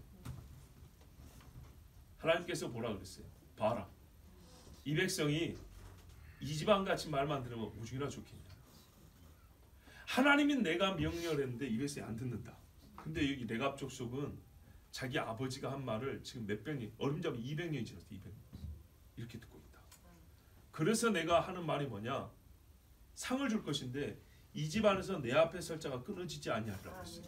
하나님께서 뭐라 그랬어요? 봐라, 이 백성이 이 집안같이 말만 들으면 오죽이나 좋겠냐. 하나님이 내가 명령을 했는데 이 백성이 안 듣는다. 근데 여기 레갑 족속은 자기 아버지가 한 말을 지금 몇백 년, 어림잡아 200년이 지났어. 200년. 이렇게 듣고 있다. 그래서 내가 하는 말이 뭐냐, 상을 줄 것인데 이 집안에서 내 앞에 설 자가 끊어지지 아니하리라고 했어요.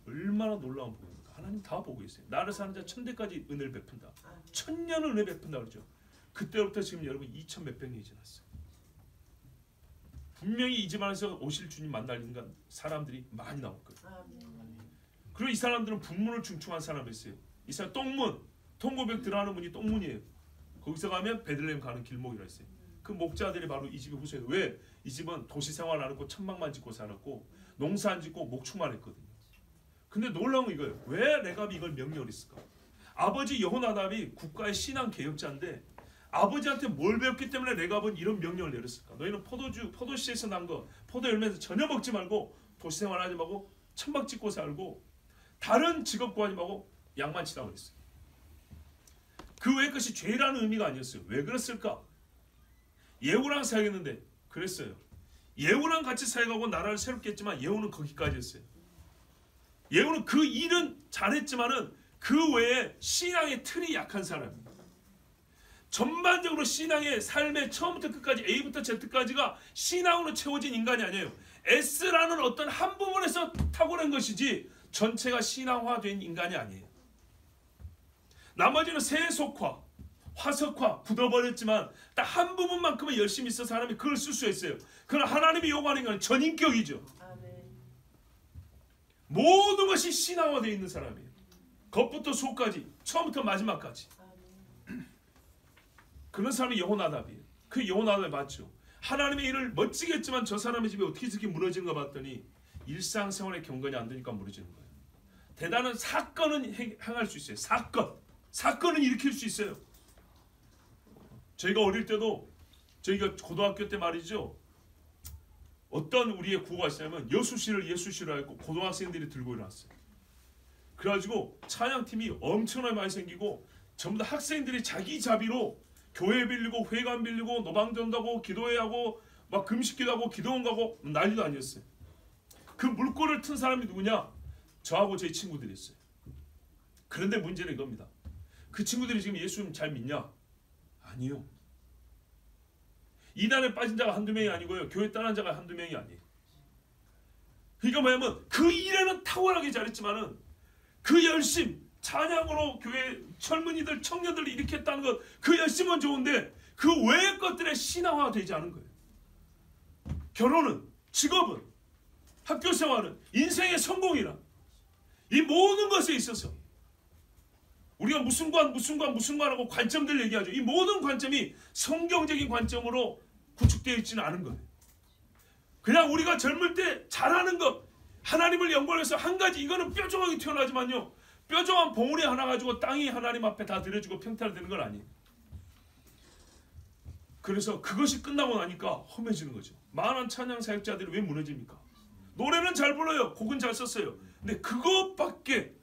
얼마나 놀라운 복입니까? 하나님 다 보고 있어요. 나를 사는 자 천대까지 은혜를 베푼다. 1000년을 은혜 베푼다 그러죠. 그때부터 지금 여러분 2000 몇백 년이 지났어요. 분명히 이 집안에서 오실 주님 만날 인간 사람들이 많이 나올 거예요. 그리고 이 사람들은 분문을 중충한 사람이었어요. 이 사람 똥문, 통고백 들어가는 문이 똥문이에요. 거기서 가면 베들레헴 가는 길목이라 했어요. 그 목자들이 바로 이 집의 후손이에요. 왜? 이 집은 도시 생활 안 하고 천막만 짓고 살았고 농사 안 짓고 목축만 했거든요. 근데 놀라운 건 이거예요. 왜 레갑이 이걸 명령을 했을까? 아버지 여호나답이 국가의 신앙 개혁자인데 아버지한테 뭘 배웠기 때문에 레갑은 이런 명령을 내렸을까? 너희는 포도씨에서 난 거, 포도 열매에서 전혀 먹지 말고 도시 생활 하지 말고 천막 짓고 살고 다른 직업 구하지 말고 양만 치라고 그랬어요. 그 외의 것이 죄라는 의미가 아니었어요. 왜 그랬을까? 예후랑 사역했는데 그랬어요. 예후랑 같이 사역하고 나라를 새롭게 했지만 예후는 거기까지였어요. 예후는 그 일은 잘했지만은 그 외에 신앙의 틀이 약한 사람입니다. 전반적으로 신앙의 삶의 처음부터 끝까지 A부터 Z까지가 신앙으로 채워진 인간이 아니에요. S라는 어떤 한 부분에서 탁월한 것이지 전체가 신앙화된 인간이 아니에요. 나머지는 세속화, 화석화, 굳어버렸지만 딱 한 부분만큼은 열심히 있어 사람이 그걸 쓸 수 있어요. 그러나 하나님이 요구하는 건 전인격이죠. 모든 것이 신앙화되어 있는 사람이에요. 겉부터 속까지, 처음부터 마지막까지. 그런 사람이 여호나답이에요. 그 여호나답이 맞죠. 하나님의 일을 멋지게 했지만 저 사람의 집에 어떻게 저렇게 무너지는 거 봤더니 일상생활의 경건이 안 되니까 무너지는 거예요. 대단한 사건은 행할 수 있어요. 사건은 일으킬 수 있어요. 저희가 어릴 때도 저희가 고등학교 때 말이죠. 어떤 우리의 구호가 있냐면 여수시를 예수시로 했고 고등학생들이 들고 일어났어요. 그래가지고 찬양팀이 엄청나게 많이 생기고 전부 다 학생들이 자기 자비로 교회 빌리고 회관 빌리고 노방전도 하고 기도회 하고 막 금식기도 하고 기도원 가고 난리도 아니었어요. 그 물꼬를 튼 사람이 누구냐? 저하고 저희 친구들이었어요. 그런데 문제는 이겁니다. 그 친구들이 지금 예수님 잘 믿냐? 아니요. 이단에 빠진 자가 한두 명이 아니고요. 교회 떠난 자가 한두 명이 아니에요. 그러니까 뭐냐면 그 일에는 탁월하게 잘했지만은 그 열심, 찬양으로 교회 젊은이들, 청년들을 일으켰다는 것, 그 열심은 좋은데 그 외의 것들에 신앙화가 되지 않은 거예요. 결혼은, 직업은, 학교 생활은, 인생의 성공이란 이 모든 것에 있어서 우리가 무슨 관하고 관점들 얘기하죠. 이 모든 관점이 성경적인 관점으로 구축되어 있지는 않은 거예요. 그냥 우리가 젊을 때 잘하는 것, 하나님을 영광해서 한 가지, 이거는 뾰족하게 튀어나지만요, 뾰족한 봉우리 하나 가지고 땅이 하나님 앞에 다 드려지고 평탄되는 건 아니에요. 그래서 그것이 끝나고 나니까 험해지는 거죠. 많은 찬양 사역자들이 왜 무너집니까? 노래는 잘 불러요. 곡은 잘 썼어요. 근데 그것밖에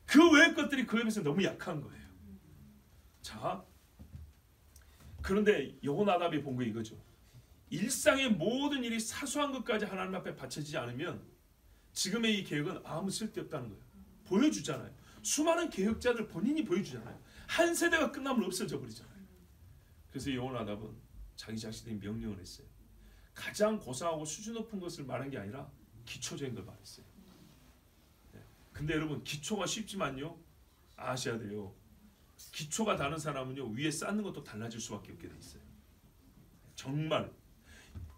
그 외의 것들이 그에 비해서 너무 약한 거예요. 자, 그런데 여호나답이 본 거 이거죠. 일상의 모든 일이 사소한 것까지 하나님 앞에 바쳐지지 않으면 지금의 이 개혁은 아무 쓸데없다는 거예요. 보여주잖아요. 수많은 개혁자들 본인이 보여주잖아요. 한 세대가 끝나면 없어져 버리잖아요. 그래서 여호나답은 자기 자신이 명령을 했어요. 가장 고상하고 수준 높은 것을 말한 게 아니라 기초적인 걸 말했어요. 근데 여러분, 기초가 쉽지만요, 아셔야 돼요. 기초가 다른 사람은요, 위에 쌓는 것도 달라질 수밖에 없게 돼 있어요. 정말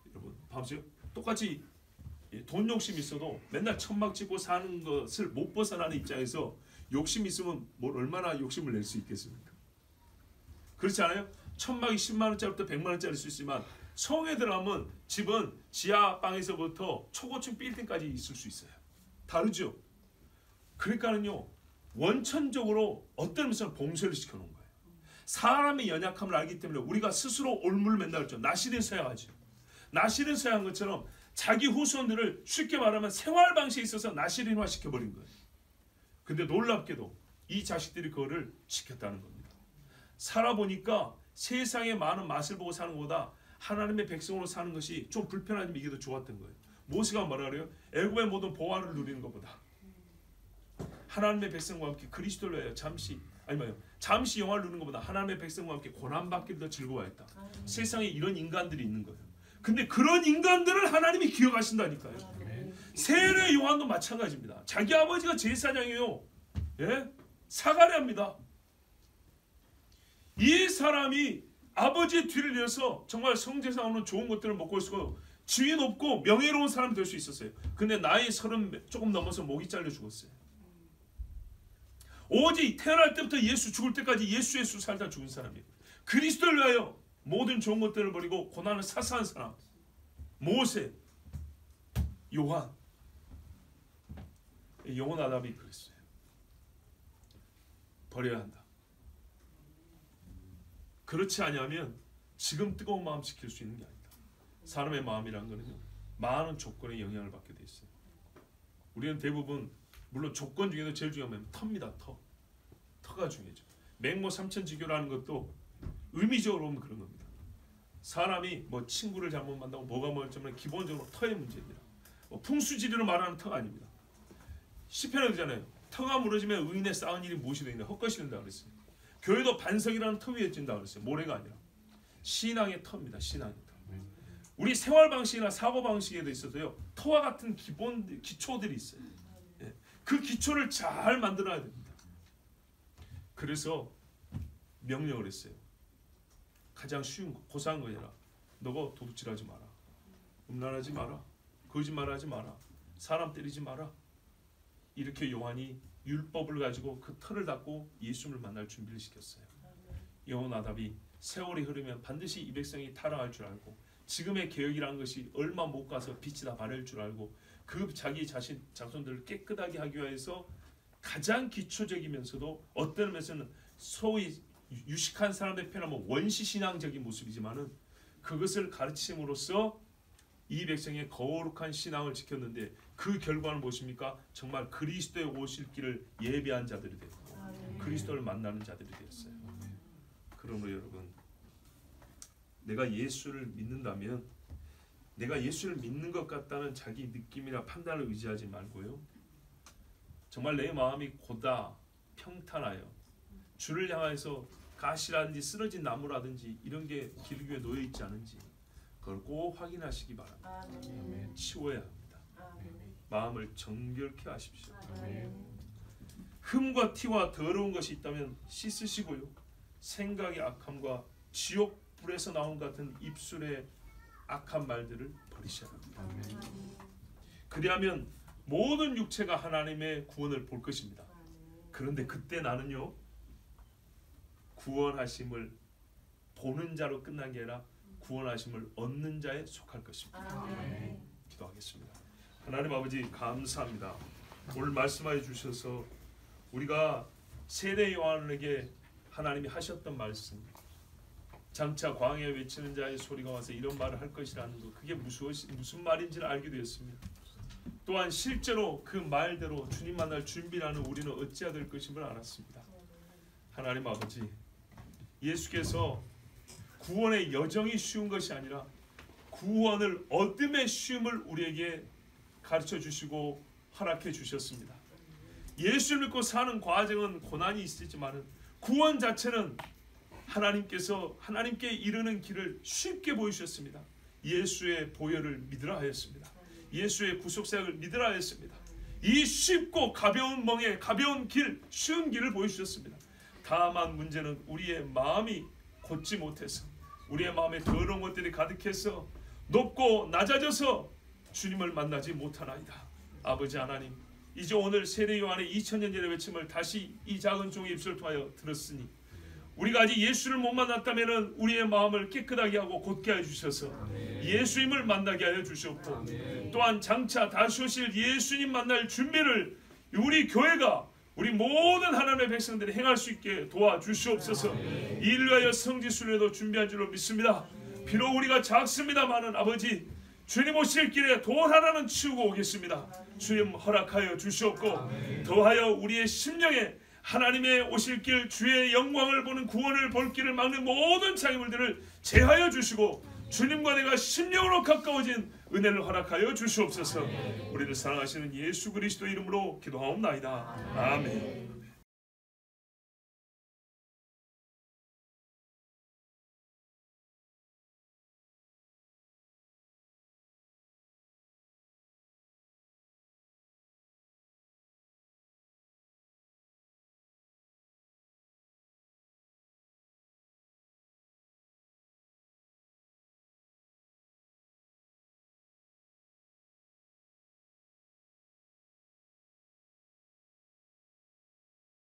여러분 봐보세요. 똑같이 돈 욕심 있어도 맨날 천막 짓고 사는 것을 못 벗어나는 입장에서 욕심 있으면 뭘 얼마나 욕심을 낼 수 있겠습니까? 그렇지 않아요? 천막이 10만 원짜리부터 100만 원짜리일 수 있지만 성에 들어가면 집은 지하방에서부터 초고층 빌딩까지 있을 수 있어요. 다르죠? 그러니까는요, 원천적으로 어떤 면에서 봉쇄를 시켜놓은 거예요. 사람의 연약함을 알기 때문에 우리가 스스로 올무를 맨날 했죠. 나시린 서양하죠. 나시린 서양한 것처럼 자기 후손들을 쉽게 말하면 생활 방식에 있어서 나시린화 시켜버린 거예요. 근데 놀랍게도 이 자식들이 그거를 지켰다는 겁니다. 살아보니까 세상의 많은 맛을 보고 사는 것보다 하나님의 백성으로 사는 것이 좀 불편하지만 이게 더 좋았던 거예요. 모세가 뭐라 그래요? 애굽의 모든 보화를 누리는 것보다 하나님의 백성과 함께 그리스도를 위하여 잠시 영화를 누리는 것보다 하나님의 백성과 함께 고난받기를 더 즐거워했다. 세상에 이런 인간들이 있는 거예요. 근데 그런 인간들을 하나님이 기억하신다니까요. 세례 요한도 마찬가지입니다. 자기 아버지가 제사장이에요. 예? 사가랴입니다. 이 사람이 아버지의 뒤를 이어서 정말 성제사 오는 좋은 것들을 먹고 있고 지위 높고 명예로운 사람이 될 수 있었어요. 근데 나이 30 조금 넘어서 목이 잘려 죽었어요. 오직 태어날 때부터 예수 죽을 때까지 예수 살다 죽은 사람이에요. 그리스도를 위하여 모든 좋은 것들을 버리고 고난을 사사한 사람, 모세, 요한, 여호나답이 그랬어요. 버려야 한다. 그렇지 않으면 지금 뜨거운 마음 지킬 수 있는 게 아니다. 사람의 마음이란 거는요, 많은 조건에 영향을 받게 돼 있어요. 우리는 대부분 물론 조건 중에도 제일 중요한 건 터입니다. 터가 중요하죠. 맹모 삼천지교라는 것도 의미적으로 보면 그런 겁니다. 사람이 뭐 친구를 잘못 만나고 뭐가 멀쩡하면 기본적으로 터의 문제입니다. 풍수지리로 말하는 터가 아닙니다. 시편에 그러잖아요. 터가 무너지면 의인의 쌓은 일이 무엇이 되느냐, 헛것이 된다 그랬어요. 교회도 반석이라는 터 위에 찐다 그랬어요. 모래가 아니라 신앙의 터입니다. 신앙의 터. 우리 생활 방식이나 사고 방식에 있어서요, 터와 같은 기초들이 있어요. 그 기초를 잘 만들어야 됩니다. 그래서 명령을 했어요. 가장 쉬운 거, 고사한 거잖아. 너가 도둑질하지 마라, 음란하지 마라, 거짓말하지 마라, 사람 때리지 마라. 이렇게 요한이 율법을 가지고 그 틀을 닫고 예수를 만날 준비를 시켰어요. 여호나답이 세월이 흐르면 반드시 이 백성이 타락할 줄 알고 지금의 개혁이라는 것이 얼마 못 가서 빛이 다 바랄 줄 알고 그 자기 자신 자손들을 깨끗하게 하기 위해서 가장 기초적이면서도 어떤 면에서는 소위 유식한 사람들 표현하면 원시신앙적인 모습이지만은 그것을 가르침으로써 이 백성의 거룩한 신앙을 지켰는데 그 결과는 무엇입니까? 정말 그리스도의 오실 길을 예비한 자들이 되고 그리스도를 만나는 자들이 되었어요. 그러므로 여러분, 내가 예수를 믿는다면 내가 예수를 믿는 것 같다는 자기 느낌이나 판단을 의지하지 말고요, 정말 내 마음이 고다 평탄하여 주를 향해서 가시라든지 쓰러진 나무라든지 이런 게 길 위에 놓여 있지 않은지 그걸 꼭 확인하시기 바랍니다. 치워야 합니다. 마음을 정결케 하십시오. 흠과 티와 더러운 것이 있다면 씻으시고요, 생각의 악함과 지옥 불에서 나온 같은 입술의 악한 말들을 버리셔야 합니다. 그리하면 모든 육체가 하나님의 구원을 볼 것입니다. 그런데 그때 나는요, 구원하심을 보는 자로 끝난 게 아니라 구원하심을 얻는 자에 속할 것입니다. 아멘. 기도하겠습니다. 하나님 아버지 감사합니다. 오늘 말씀하여 주셔서 우리가 세례 요한에게 하나님이 하셨던 말씀, 장차 광야에 외치는 자의 소리가 와서 이런 말을 할 것이라는 것, 그게 무슨 말인지를 알게 되었습니다. 또한 실제로 그 말대로 주님 만날 준비라는 우리는 어찌해야 될 것임을 알았습니다. 하나님 아버지, 예수께서 구원의 여정이 쉬운 것이 아니라 구원을 얻음의 쉬움을 우리에게 가르쳐 주시고 허락해 주셨습니다. 예수를 믿고 사는 과정은 고난이 있지만 구원 자체는 하나님께서 하나님께 이르는 길을 쉽게 보여주셨습니다. 예수의 보혈을 믿으라 하였습니다. 예수의 구속사역을 믿으라 하였습니다. 이 쉽고 가벼운 멍에 가벼운 길, 쉬운 길을 보여주셨습니다. 다만 문제는 우리의 마음이 곧지 못해서, 우리의 마음에 더러운 것들이 가득해서 높고 낮아져서 주님을 만나지 못하나이다. 아버지 하나님, 이제 오늘 세례 요한의 2000년 전의 외침을 다시 이 작은 종의 입술을 통하여 들었으니 우리가 아직 예수를 못 만났다면 우리의 마음을 깨끗하게 하고 곧게 하여 주셔서 예수님을 만나게 하여 주셨고, 또한 장차 다시 오실 예수님 만날 준비를 우리 교회가, 우리 모든 하나님의 백성들이 행할 수 있게 도와주시옵소서. 이를 위하여 성지순례도 준비한 줄로 믿습니다. 비록 우리가 작습니다마는 아버지, 주님 오실 길에 돌 하나는 치우고 오겠습니다. 주님 허락하여 주시옵고, 더하여 우리의 심령에 하나님의 오실 길, 주의 영광을 보는 구원을 볼 길을 막는 모든 장애물들을 제하여 주시고 주님과 내가 심령으로 가까워진 은혜를 허락하여 주시옵소서. 우리를 사랑하시는 예수 그리스도 이름으로 기도하옵나이다. 아멘.